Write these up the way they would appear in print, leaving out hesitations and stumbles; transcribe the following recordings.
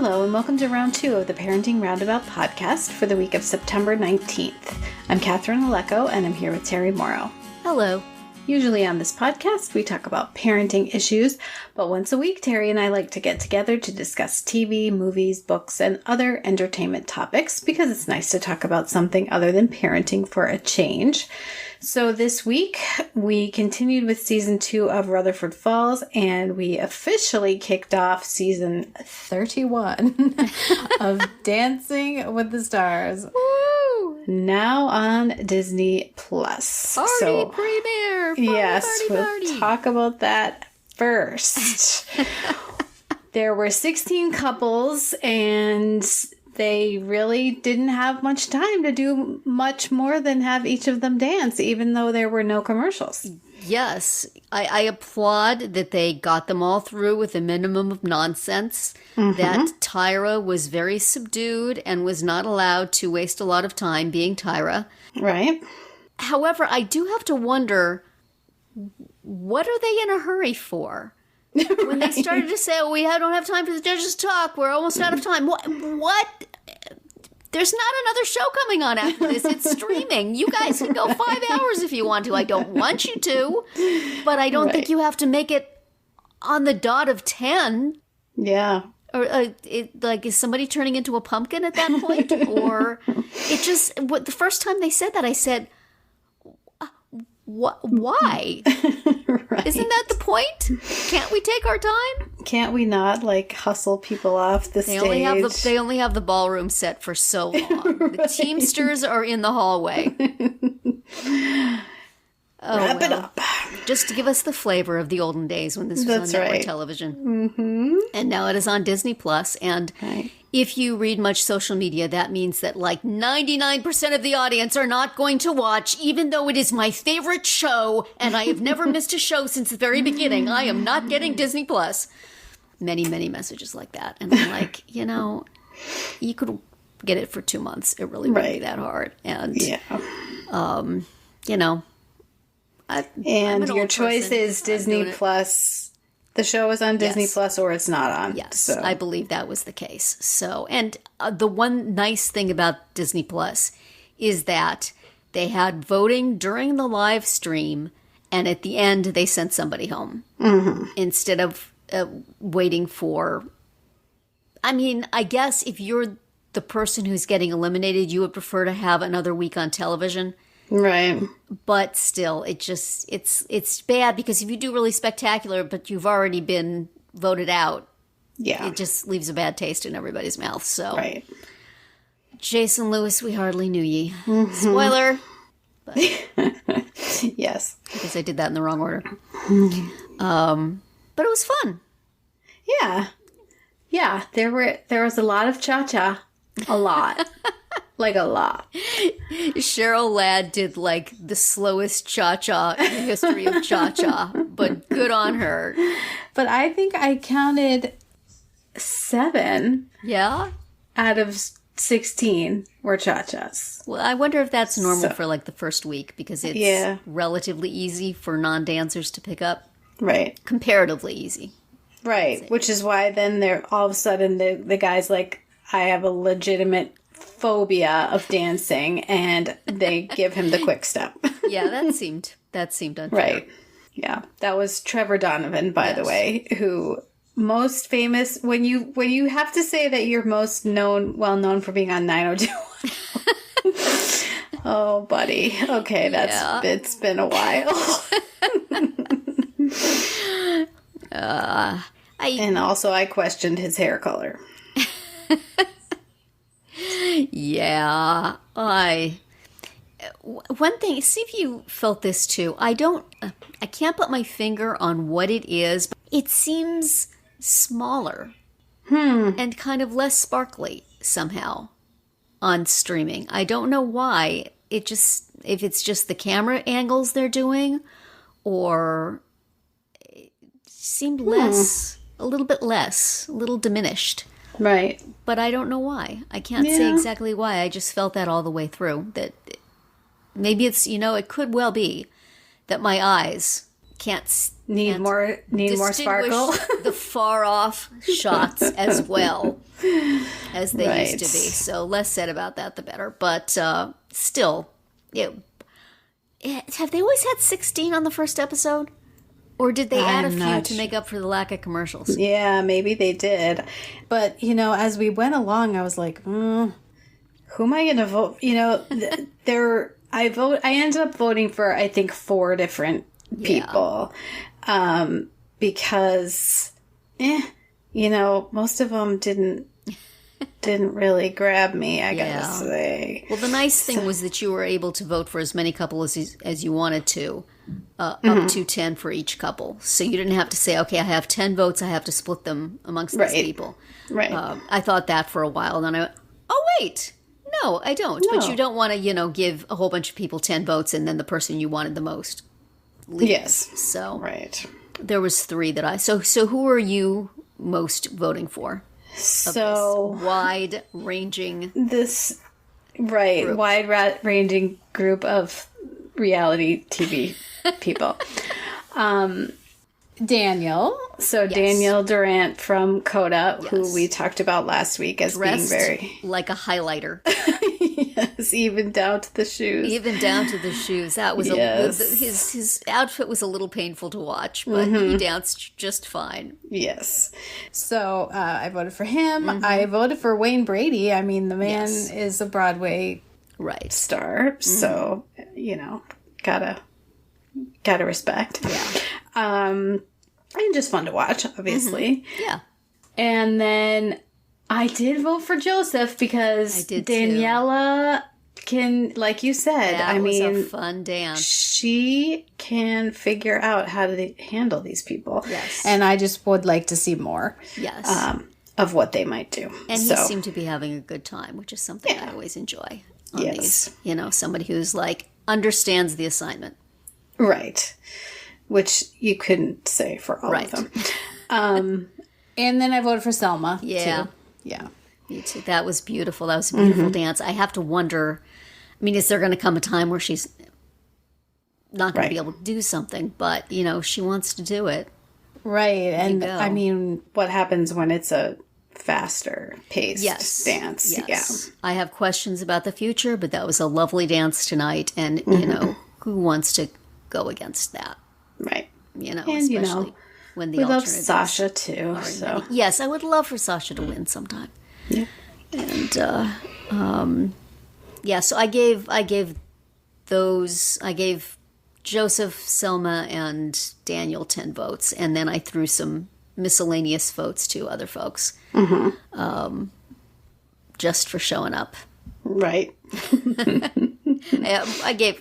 Hello and welcome to round 2 of the Parenting Roundabout podcast for the week of September 19th. I'm Catherine Alecko and I'm here with Terry Morrow. Hello. Usually on this podcast, we talk about parenting issues, but once a week, Terry and I like to get together to discuss TV, movies, books, and other entertainment topics because it's nice to talk about something other than parenting for a change. So this week, we continued with season 2 of Rutherford Falls, and we officially kicked off season 31 of Dancing with the Stars. Woo! Now on Disney Plus. Party premiere! We'll talk about that first. There were 16 couples, and they really didn't have much time to do much more than have each of them dance, even though there were no commercials. Yes, I applaud that they got them all through with a minimum of nonsense, that Tyra was very subdued and was not allowed to waste a lot of time being Tyra. Right. However, I do have to wonder, what are they in a hurry for? When they started to say, we don't have time for the judges to talk, we're almost out of time. What? There's not another show coming on after this. It's streaming. You guys can go 5 hours if you want to. I don't want you to, but I don't think you have to make it on the dot of 10. Yeah. Or is somebody turning into a pumpkin at that point? Or it just, the first time they said that, I said, why? Right. Isn't that the point? Can't we take our time? Can't we not, hustle people off the stage? They only have the ballroom set for so long. The Teamsters are in the hallway. Wrap it up. Just to give us the flavor of the olden days when this was on network television. Mm-hmm. And now it is on Disney Plus. And if you read much social media, that means that 99% of the audience are not going to watch, even though it is my favorite show and I have never missed a show since the very beginning. I am not getting Disney Plus. Many, many messages like that. And I'm like, you could get it for 2 months. It really wouldn't be that hard. And, and your choice is Disney Plus. The show is on Disney Plus or it's not on. Yes, so. I believe that was the case. So, and the one nice thing about Disney Plus is that they had voting during the live stream, and at the end they sent somebody home instead of waiting for. I mean, I guess if you're the person who's getting eliminated, you would prefer to have another week on television. Right. But still, it's bad because if you do really spectacular, but you've already been voted out, it just leaves a bad taste in everybody's mouth. So, Jason Lewis, we hardly knew ye. Spoiler. But, yes. I guess I did that in the wrong order. But it was fun. Yeah. Yeah. There was a lot of cha-cha. A lot. A lot. Cheryl Ladd did the slowest cha-cha in the history of cha-cha, but good on her. But I think I counted 7. Yeah? Out of 16 were cha-chas. Well, I wonder if that's normal for the first week because it's relatively easy for non-dancers to pick up. Right. Comparatively easy. Right. Which is why then they're all of a sudden the guy's like, I have a legitimate phobia of dancing, and they give him the quick step. Yeah, that seemed unfair. Right. Yeah. That was Trevor Donovan, by the way, who most famous when you have to say that you're well known for being on 90210. Oh, buddy. Okay, it's been a while. And also I questioned his hair color. Yeah, one thing, see if you felt this too. I can't put my finger on what it is, but it seems smaller and kind of less sparkly somehow on streaming. I don't know why. If it's just the camera angles they're doing, or it seemed less, a little bit less, a little diminished. Right. But I don't know why. I can't say exactly why. I just felt that all the way through. That maybe it's, it could well be that my eyes need more sparkle. The far off shots as well. as they used to be. So less said about that, the better. But still, have they always had 16 on the first episode? Or did they add a few to make up for the lack of commercials? Yeah, maybe they did. But, as we went along, I was like, who am I going to vote? I ended up voting for, I think, 4 different people. Because, most of them didn't really grab me, I gotta say. Well, the nice thing was that you were able to vote for as many couples as you wanted to, up to 10 for each couple. So you didn't have to say, okay, I have 10 votes, I have to split them amongst these people. Right. I thought that for a while, and then I went, oh, wait, no, I don't. No. But you don't want to, give a whole bunch of people 10 votes and then the person you wanted the most leave. Yes. So right. There was 3 that I... So who are you most voting for? So wide-ranging wide-ranging group of reality TV people. Daniel. So yes. Daniel Durant from Coda, yes. who we talked about last week as dressed being very... like a highlighter. Yes, even down to the shoes. Even down to the shoes. That was his outfit was a little painful to watch, but he danced just fine. Yes. So I voted for him. I voted for Wayne Brady. I mean, the man is a Broadway star, so gotta respect. Yeah. And just fun to watch, obviously. Yeah. And then I did vote for Joseph because Daniela can, like you said, that was a fun dance. She can figure out how to handle these people. Yes. And I just would like to see more of what they might do. And he seemed to be having a good time, which is something I always enjoy on these. Somebody who's understands the assignment. Right. Which you couldn't say for all of them. And then I voted for Selma, too. Yeah. Me too. That was beautiful. That was a beautiful dance. I have to wonder, is there going to come a time where she's not going to be able to do something, but, she wants to do it. Right. And, what happens when it's a faster paced dance? Yes. Yeah. I have questions about the future, but that was a lovely dance tonight, and, who wants to go against that? Right. Especially when the we love Sasha too. So yes, I would love for Sasha to win sometime. Yeah. And so I gave Joseph, Selma, and Daniel 10 votes, and then I threw some miscellaneous votes to other folks, just for showing up. Right. I gave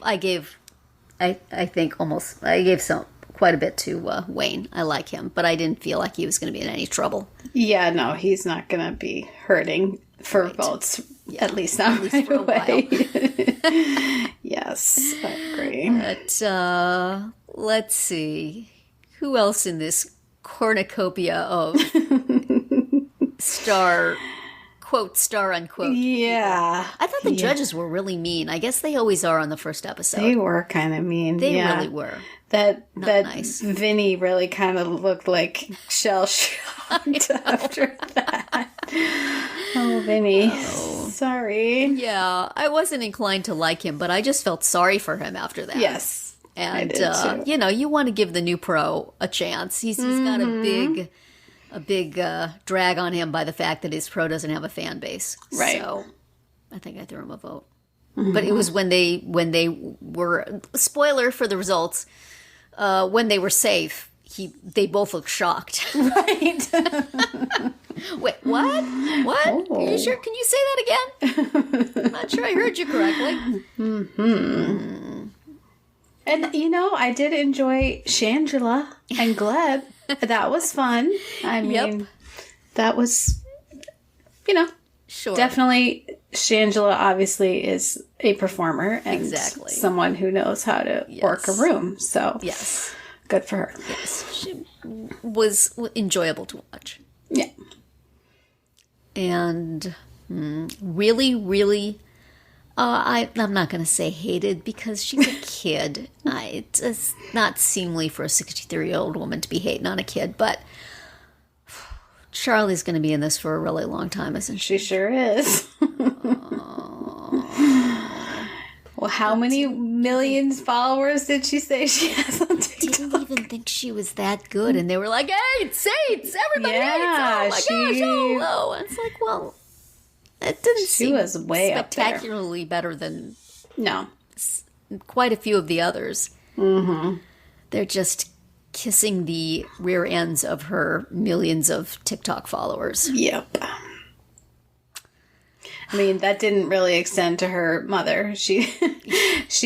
quite a bit to Wayne. I like him, but I didn't feel like he was going to be in any trouble. Yeah, no, he's not going to be hurting for votes, at least not right for away. Yes, I agree. But let's see. Who else in this cornucopia of star unquote? Yeah. I thought the judges were really mean. I guess they always are on the first episode. They were kind of mean. They really were. That nice. Vinny really kind of looked like shell-shocked after that. Oh, Vinny. Oh. Sorry. Yeah, I wasn't inclined to like him, but I just felt sorry for him after that. Yes, and I did too. You want to give the new pro a chance. He's got a big drag on him by the fact that his pro doesn't have a fan base. Right. So I think I threw him a vote. But it was when they were, spoiler for the results, when they were safe, they both looked shocked. Right. Wait, what? What? Oh. Are you sure? Can you say that again? I'm not sure I heard you correctly. And, I did enjoy Shangela and Gleb. That was fun. I mean, that was, sure. Definitely Shangela obviously is a performer and someone who knows how to work a room. So, good for her. Yes, she was enjoyable to watch. Yeah. And really, really, I'm not going to say hated because she's a kid. It's not seemly for a 63-year-old woman to be hating on a kid, but Charlie's going to be in this for a really long time, isn't she? She sure is. Well, how many millions followers did she say she has on TikTok? Didn't even think she was that good, and they were like, "Hates, everybody hates." Oh my gosh! Oh, and it's like, well, it didn't seem she was way spectacularly better than no quite a few of the others. Mm-hmm. They're just kissing the rear ends of her millions of TikTok followers. Yep. I mean, that didn't really extend to her mother. She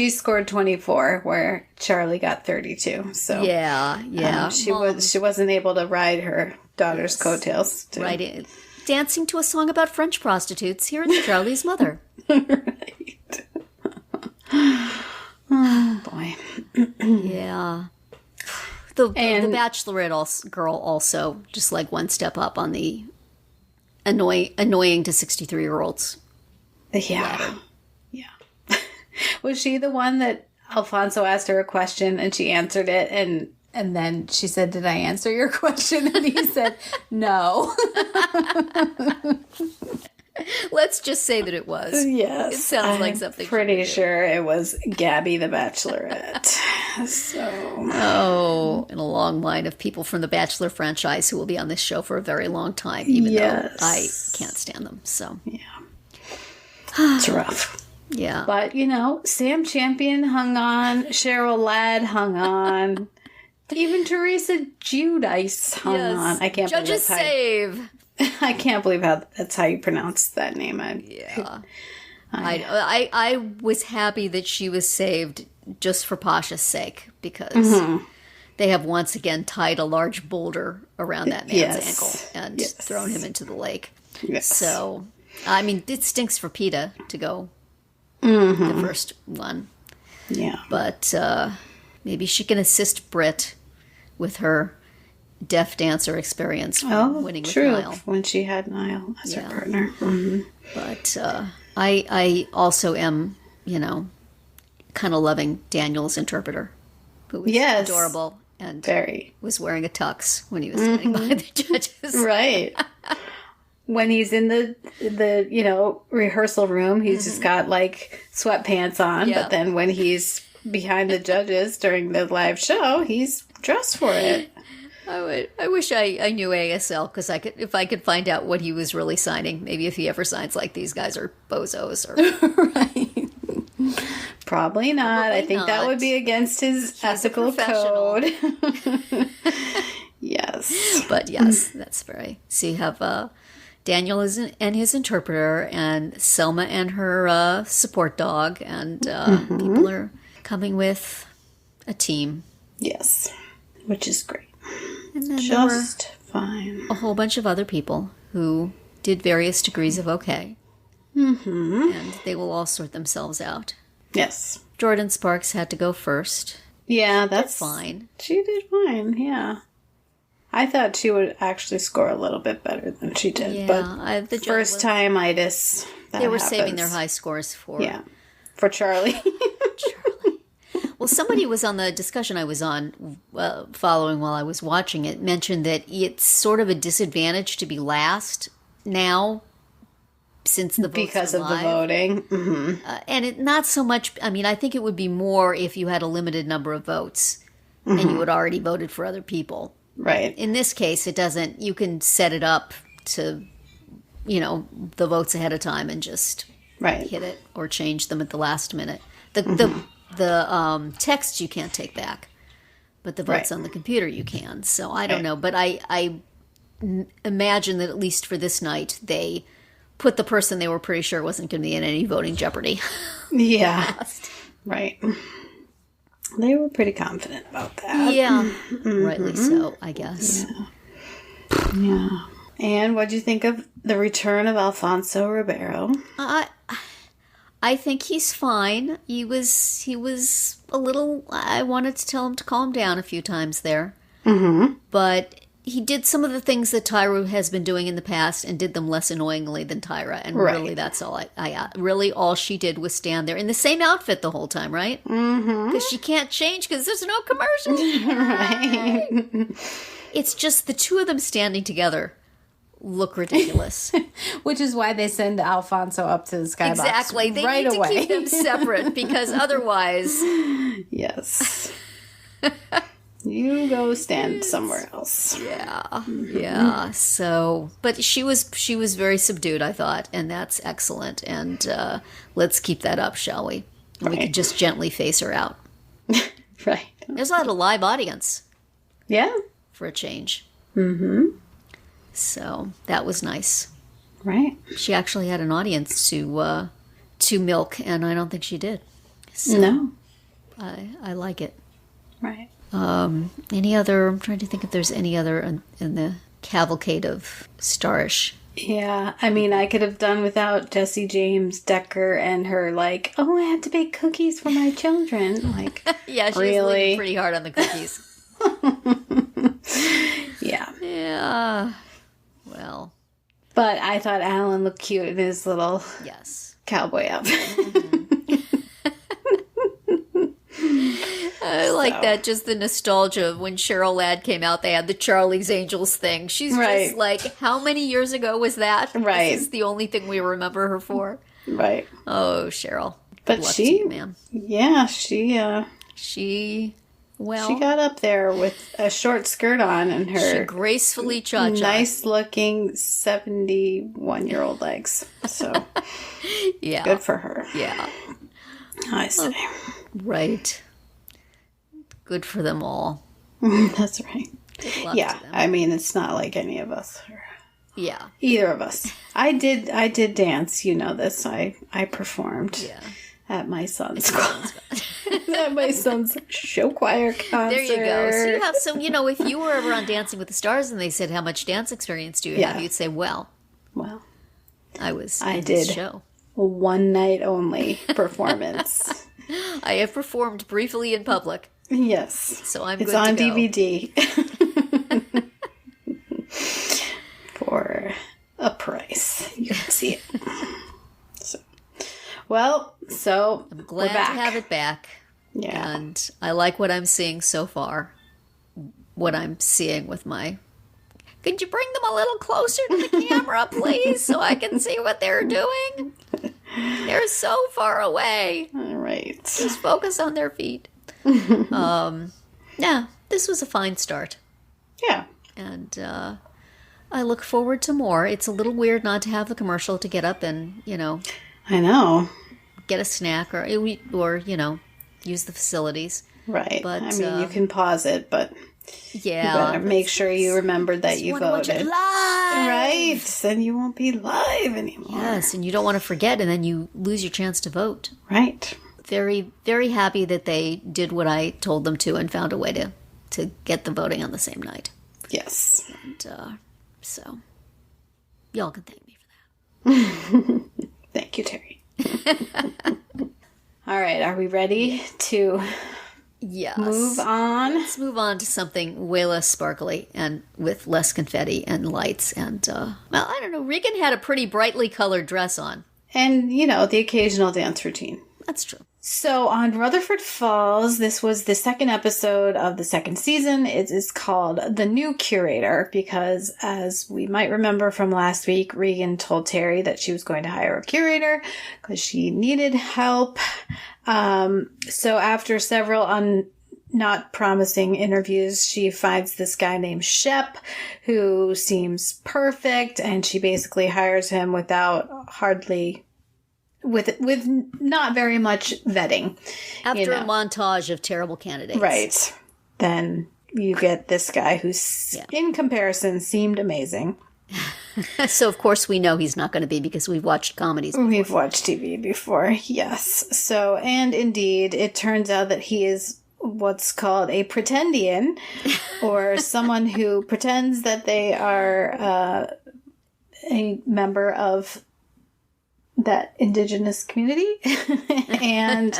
scored 24, where Charlie got 32. So yeah. She wasn't able to ride her daughter's coattails. Right, dancing to a song about French prostitutes. Here's Charlie's mother. Right. Oh boy. Yeah. The Bachelorette girl also just like one step up on the annoying to 63-year-olds. Yeah. Yeah. Was she the one that Alfonso asked her a question and she answered it and then she said, "Did I answer your question?" And he said, "No." Let's just say that it was. Yes. It sounds like something. I'm pretty sure it was Gabby the Bachelorette. And a long line of people from the Bachelor franchise who will be on this show for a very long time, even though I can't stand them. So yeah, it's rough. Yeah, but Sam Champion hung on, Cheryl Ladd hung on, even Teresa Giudice hung on. I can't Judges save. I can't believe that's how you pronounce that name. I was happy that she was saved just for Pasha's sake, because they have once again tied a large boulder around that man's ankle and thrown him into the lake. Yes. So, I mean, it stinks for PETA to go the first one. Yeah. But maybe she can assist Britt with her deaf dancer experience from winning with Niall. When she had Niall as her partner. Mm-hmm. But I also am, kind of loving Daniel's interpreter, who was adorable and was wearing a tux when he was standing behind the judges. Right. When he's in the rehearsal room, he's just got like sweatpants on. But then when he's behind the judges during the live show, he's dressed for it. I wish I knew ASL, because if I could find out what he was really signing. Maybe if he ever signs like these guys are bozos or right. Probably not. I think that would be against his ethical code. Yes. But yes, that's very. So you have Daniel and his interpreter, and Selma and her support dog, and people are coming with a team. Yes, which is great. And then just fine. A whole bunch of other people who did various degrees of okay. Mm-hmm. And they will all sort themselves out. Yes. Jordan Sparks had to go first. Yeah, that's fine. She did fine, yeah. I thought she would actually score a little bit better than she did. Yeah, but the first time itis, they were saving their high scores for Charlie. Well, somebody was on the discussion I was on, following while I was watching it, mentioned that it's sort of a disadvantage to be last now, since the votes because of the voting. Mm-hmm. And it not so much, I mean, I think it would be more if you had a limited number of votes and you had already voted for other people. Right. In this case, it doesn't, you can set it up to, the votes ahead of time and just hit it or change them at the last minute. The text you can't take back, but the votes on the computer you can. So I don't know, but I imagine that at least for this night, they put the person they were pretty sure wasn't going to be in any voting jeopardy. Yeah, right. They were pretty confident about that. Yeah, rightly so, I guess. Yeah. And what do you think of the return of Alfonso Ribeiro? I think he's fine. He was a little. I wanted to tell him to calm down a few times there, but he did some of the things that Tyra has been doing in the past and did them less annoyingly than Tyra. And really, that's all. Really all she did was stand there in the same outfit the whole time, right? Because she can't change because there's no commercial. Right. It's just the two of them standing together look ridiculous. Which is why they send Alfonso up to the skybox Exactly. They right need away. to keep them separate because otherwise... Yes. You go stand somewhere else. Yeah. Yeah. So, but she was very subdued, I thought, and that's excellent. And let's keep that up, shall we? And we could just gently face her out. Right. There's a lot of live audience. Yeah. For a change. Mm-hmm. So that was nice. Right. She actually had an audience to milk, and I don't think she did. So No. I like it. Right. Any other? I'm trying to think if there's any other in the cavalcade of Starish. Yeah, I mean, I could have done without Jessie James Decker and her, like, oh, I have to bake cookies for my children. Like, yeah, she really? was leaning pretty hard on the cookies. Yeah. Yeah. Well. But I thought Alan looked cute in his little cowboy outfit. Mm-hmm. I like that, just the nostalgia of when Cheryl Ladd came out, they had the Charlie's Angels thing. She's just like, how many years ago was that? Right. This is the only thing we remember her for. Right. Oh, Cheryl. But she, ma'am. Yeah, she got up there with a short skirt on and her she gracefully cha-cha. Nice looking 71-year-old legs. So, yeah. Good for her. Yeah. I say. Right. Good for them all. That's right. Yeah, I mean, it's not like any of us. Yeah. Either of us. I did dance. You know this. I performed. Yeah. At my son's at my son's show choir concert. There you go. So you have if you were ever on Dancing with the Stars and they said how much dance experience do you have, you'd say, well, I was in this show. One night only performance. I have performed briefly in public. Yes. So I'm it's good on to go. DVD. For a price. You can see it. So I'm glad to have it back. Yeah. And I like what I'm seeing so far. What I'm seeing with my... Could you bring them a little closer to the camera, please, so I can see what they're doing? They're so far away. All right. Just focus on their feet. Yeah, this was a fine start. Yeah. And I look forward to more. It's a little weird not to have the commercial to get up and, I know. Get a snack or use the facilities. Right. But I mean, you can pause it, but you better make sure you remember that you voted. Live. Right. Then you won't be live anymore. Yes, and you don't want to forget, and then you lose your chance to vote. Right. Very, very happy that they did what I told them to and found a way to get the voting on the same night. Yes. And so, y'all can thank me for that. Thank you, Terry. All right, are we ready to move on? Let's move on to something way less sparkly and with less confetti and lights. And, I don't know, Reagan had a pretty brightly colored dress on. And, the occasional dance routine. That's true. So on Rutherford Falls, this was the second episode of the second season. It is called The New Curator because, as we might remember from last week, Reagan told Terry that she was going to hire a curator because she needed help. So after several not promising interviews, she finds this guy named Shep who seems perfect, and she basically hires him with not very much vetting. After a montage of terrible candidates. Right. Then you get this guy who's, in comparison, seemed amazing. So, of course, we know he's not going to be because we've watched comedies before. We've watched TV before, yes. So, and indeed, it turns out that he is what's called a pretendian, or someone who pretends that they are a member of that indigenous community and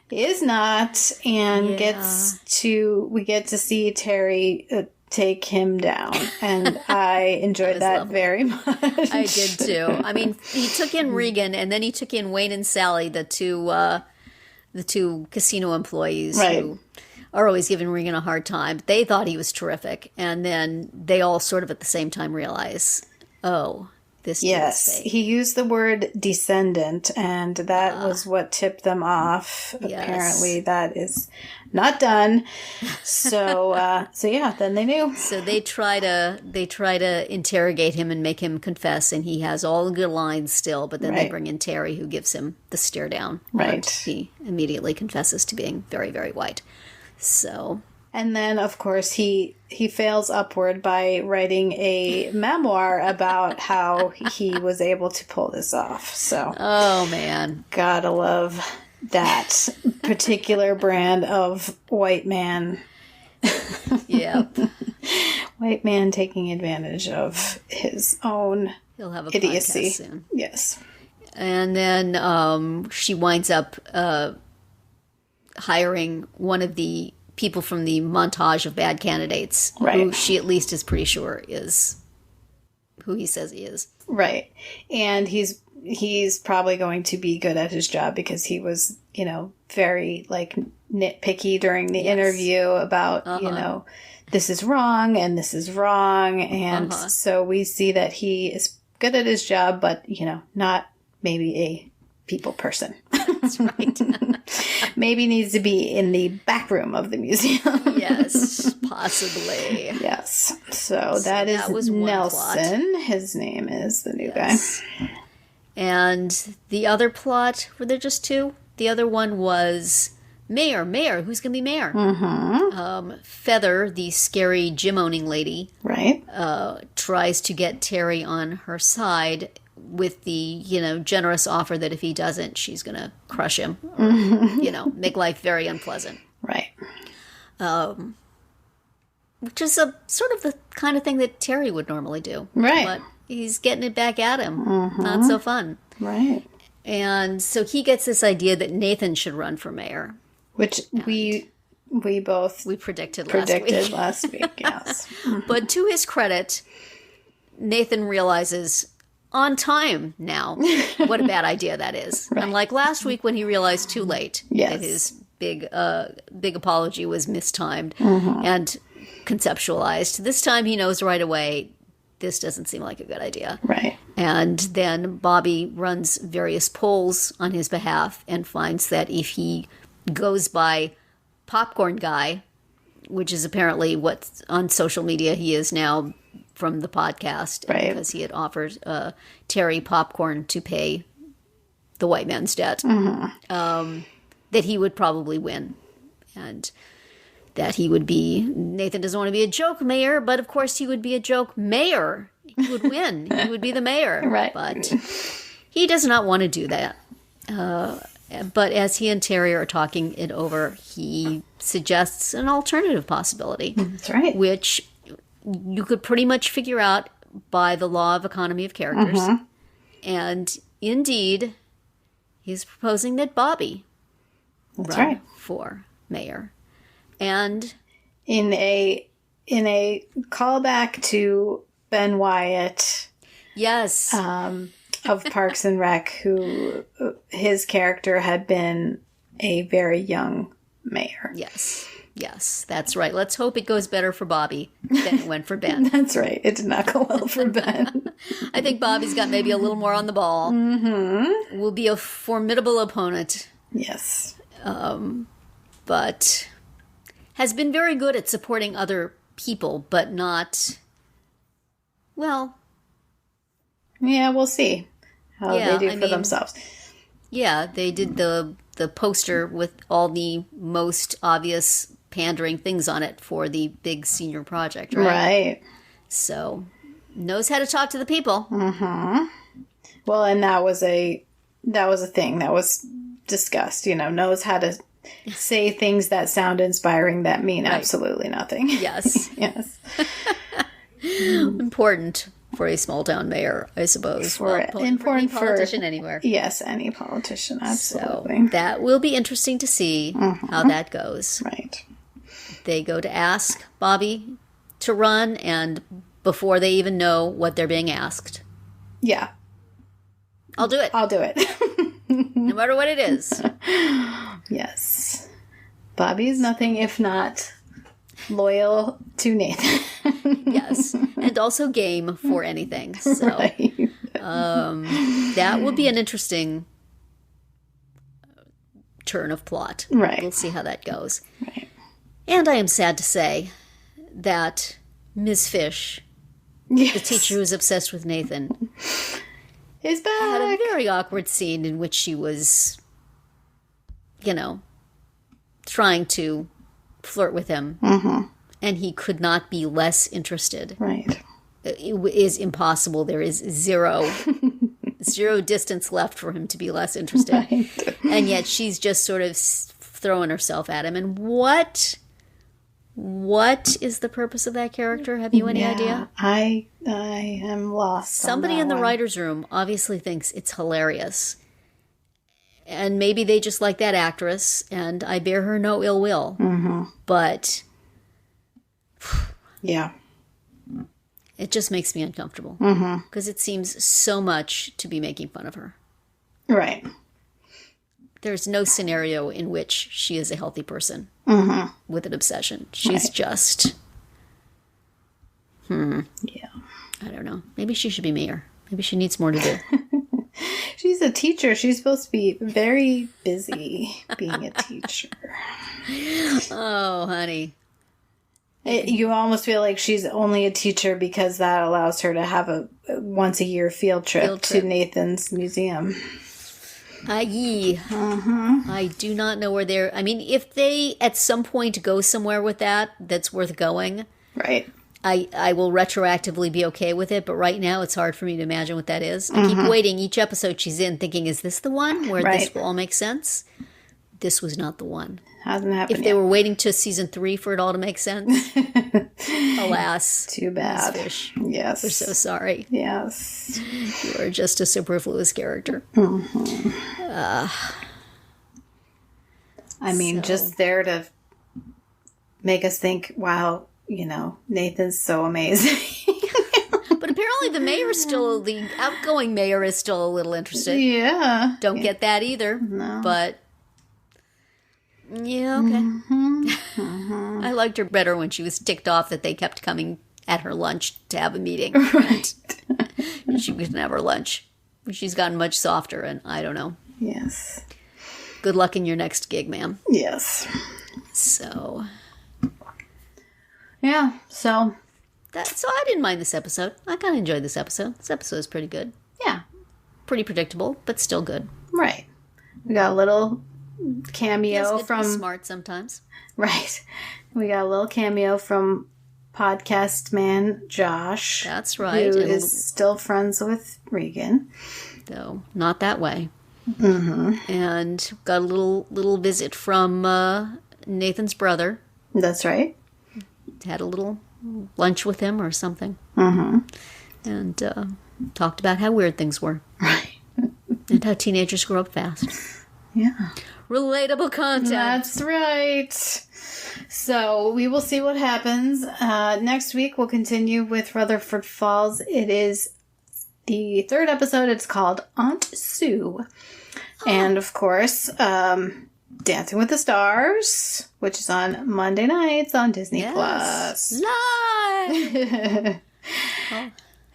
is not, and we get to see Terry take him down, and I enjoyed that very much. I did too. I mean, he took in Regan, and then he took in Wayne and Sally, the two casino employees who are always giving Regan a hard time. They thought he was terrific, and then they all sort of at the same time realize Oh, this Yes, dude's fake. he used the word descendant, and that was what tipped them off. Yes. Apparently, that is not done. So, yeah, then they knew. So they try to interrogate him and make him confess, and he has all the good lines still. But then they Right. bring in Terry, who gives him the stare down. Right. And he immediately confesses to being very, very white. So. And then, of course, he fails upward by writing a memoir about how he was able to pull this off. So, Oh man, gotta love that particular brand of white man. Yep. White man taking advantage of his own He'll have a idiocy. podcast soon. Yes. And then she winds up hiring one of the people from the montage of bad candidates, who Right. she at least is pretty sure is who he says he is. Right. And he's probably going to be good at his job because he was, very like nitpicky during the interview about, this is wrong and this is wrong. And so we see that he is good at his job, but, not maybe a people person. That's right. Maybe needs to be in the back room of the museum. Yes, possibly. Yes. So that was one Nelson. plot. His name is the new Yes. guy. And the other plot, were there just two? The other one was Mayor. Who's going to be mayor? Mm-hmm. Feather, the scary gym-owning lady, Right. tries to get Terry on her side with the, generous offer that if he doesn't, she's going to crush him. Or, make life very unpleasant. Right. Which is a sort of the kind of thing that Terry would normally do. Right. But he's getting it back at him. Not so fun. Right. And so he gets this idea that Nathan should run for mayor. Which we both predicted last week. Yes. But to his credit, Nathan realizes on time now what a bad idea that is. Right. Unlike last week when he realized too late Yes. that his big apology was mistimed and conceptualized. This time he knows right away this doesn't seem like a good idea. Right. And then Bobby runs various polls on his behalf and finds that if he goes by Popcorn Guy, which is apparently what on social media he is now from the podcast, Right. because he had offered Terry popcorn to pay the white man's debt, that he would probably win. And that he would be, Nathan doesn't want to be a joke mayor, but of course he would be a joke mayor. He would win. He would be the mayor. Right. But he does not want to do that. But as he and Terry are talking it over, he suggests an alternative possibility. That's right. Which you could pretty much figure out by the law of economy of characters. And indeed, he's proposing that Bobby That's run right. for mayor. And In a callback to Ben Wyatt yes, of Parks and Rec, who his character had been a very young mayor. yes, that's right. Let's hope it goes better for Bobby than it went for Ben. That's right. It did not go well for Ben. I think Bobby's got maybe a little more on the ball. Will be a formidable opponent, Yes. but has been very good at supporting other people, but not, well, Yeah, we'll see how Yeah, they do I for mean, themselves. yeah, they did the poster with all the most obvious pandering things on it for the big senior project, right? Right. So, knows how to talk to the people. Well, and that was a thing that was discussed, knows how to say things that sound inspiring that mean absolutely nothing. Yes. Yes. Important for a small town mayor, I suppose. Important for any for- politician anywhere. Yes, any politician, So absolutely. that will be interesting to see how that goes. Right. They go to ask Bobby to run, and before they even know what they're being asked, Yeah, I'll do it, I'll do it. no matter what it is. Yes. Bobby is nothing if not loyal to Nathan. Yes. And also game for anything. So Right. that would be an interesting turn of plot. Right. We'll see how that goes. Right. And I am sad to say that Ms. Fish, Yes. the teacher who's obsessed with Nathan, is back. had a very awkward scene in which she was, trying to flirt with him. Mm-hmm. And he could not be less interested. Right. It is impossible. There is zero distance left for him to be less interested. Right. And yet she's just sort of throwing herself at him. And what is the purpose of that character? Have you any idea? I am lost. Somebody in the writer's room obviously thinks it's hilarious. And maybe they just like that actress, and I bear her no ill will. Mm-hmm. But yeah, it just makes me uncomfortable. Because it seems so much to be making fun of her. Right. There's no scenario in which she is a healthy person with an obsession. She's just... Yeah. I don't know. Maybe she should be mayor. Maybe she needs more to do. She's a teacher. She's supposed to be very busy being a teacher. Oh, honey. You almost feel like she's only a teacher because that allows her to have a once-a-year field trip to Nathan's museum. I do not know where they're... I mean, if they at some point go somewhere with that's worth going... Right. I will retroactively be okay with it, but right now it's hard for me to imagine what that is. I keep waiting each episode she's in thinking, is this the one where this will all make sense? This was not the one. Hasn't happened If they were waiting to season 3 for it all to make sense, alas. Too bad. Ms. Fish. Yes. We're so sorry. Yes. You are just a superfluous character. I mean, just there to make us think, wow, Nathan's so amazing. But apparently the outgoing mayor is still a little interested. Yeah. Don't get that either. No. But, yeah, okay. I liked her better when she was ticked off that they kept coming at her lunch to have a meeting. Right. And she couldn't have her lunch. She's gotten much softer, and I don't know. Yes. Good luck in your next gig, ma'am. Yes. So... yeah, so I didn't mind this episode. I kind of enjoyed this episode. This episode is pretty good. Yeah. Pretty predictable, but still good. Right. We got a little cameo from... smart sometimes. Right. We got a little cameo from podcast man Josh. That's right. Who is still friends with Reagan. Though, not that way. And got a little visit from Nathan's brother. That's right. Had a little lunch with him or something. And talked about how weird things were. Right. And how teenagers grow up fast. Yeah. Relatable content. That's right. So we will see what happens. Next week we'll continue with Rutherford Falls. It is the 3rd episode. It's called Aunt Sue. And of course, Dancing with the Stars, which is on Monday nights on Disney Plus. Live!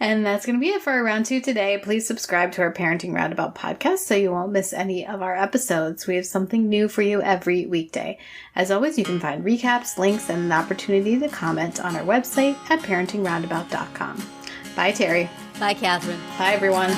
And that's going to be it for our round 2 today. Please subscribe to our Parenting Roundabout podcast so you won't miss any of our episodes. We have something new for you every weekday. As always, you can find recaps, links, and an opportunity to comment on our website at parentingroundabout.com. Bye, Terry. Bye, Catherine. Bye, everyone.